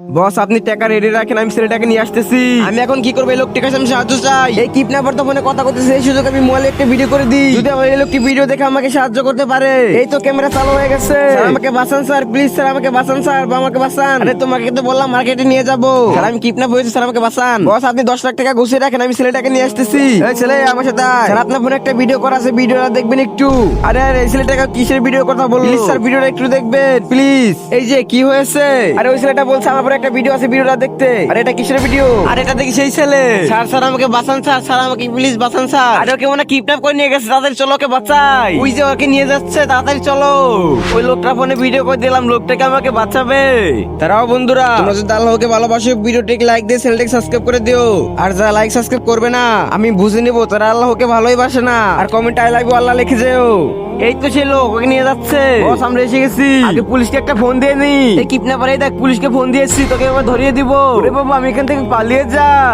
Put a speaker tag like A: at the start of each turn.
A: বস আপনি টাকা রেডি রাখেন, আমি ছেলেটাকে নিয়ে আসতেছি। আমি এখন কি করবো? এই লোকটির কাছে আমি সাহায্য চাই। এই কিডন্যাপার তো ফোনে কথা বলতেছে, এই সুযোগ আমি মোবাইলে একটা ভিডিও করে দিই। যদি আমার এই লোকটি ভিডিও দেখে আমাকে সাহায্য করতে পারে। এই তো ক্যামেরা চালু হয়ে গেছে। স্যার আমাকে বাঁচান স্যার, প্লিজ স্যার আমাকে বাঁচান স্যার, বা আমাকে বাঁচান। আরে তোমাকে তো বললাম মার্কেটে নিয়ে যাবো। স্যার আমি কিডন্যাপ হয়েছে স্যার, আমাকে বাঁচান। বস আপনি 10 লাখ টাকা গুছিয়ে রাখেন, আমি ছেলেটাকে নিয়ে আসতেছি। এই ছেলে আমার সাথে আয়। স্যার আপনার ফোনে একটা ভিডিও করা আছে, ভিডিওটা দেখবেন একটু। আরে আরে এই ছেলেটাকে কিসের ভিডিও কথা বলুন প্লিজ স্যার, ভিডিওটা একটু দেখবেন প্লিজ। এই যে কি হয়েছে? আরে ওই ছেলেটা বলছে আমার পরে একটা ভিডিও আছে, ভিডিওটা দেখতে। আরে এটা কিসের ভিডিও? আরে এটা দেখি সেই ছেলে। স্যার স্যার আমাকে বাঁচান স্যার, স্যার আমাকে প্লিজ বাঁচান স্যার। আরে ওকে মনে কিডন্যাপ করে নিয়ে গেছে, তাড়াতাড়ি চলো ওকে বাঁচাই। ওই যে ওকে নিয়ে যাচ্ছে, তাড়াতাড়ি চলো। ওই লোকটা ফোনে ভিডিও করে দিলাম, লোকটাকে আমাকে বাঁচাবে। তারাও বন্ধুরা তোমরা যদি আল্লাহকে ভালোবাসো ভিডিওটিকে লাইক দিয়ে চ্যানেলটাকে সাবস্ক্রাইব করে দিও। আর যারা লাইক সাবস্ক্রাইব করবে না আমি বুঝে নিবো তারা আল্লাহকে ভালোই বাসে না। আর কমেন্ট আই লাভ ইউ আল্লাহ লিখে যেও। এই তো সেই লোক ওকে নিয়ে যাচ্ছে। বস আমরা এসে গেছি। আগে পুলিশকে একটা ফোন দিয়ে নি। এই কিডন্যাপার এই দেখ পুলিশকে ফোন দিয়েছি, তোকে এবার ধরিয়ে দিব। ওরে বাবা আমি এখান থেকে পালিয়ে যাই।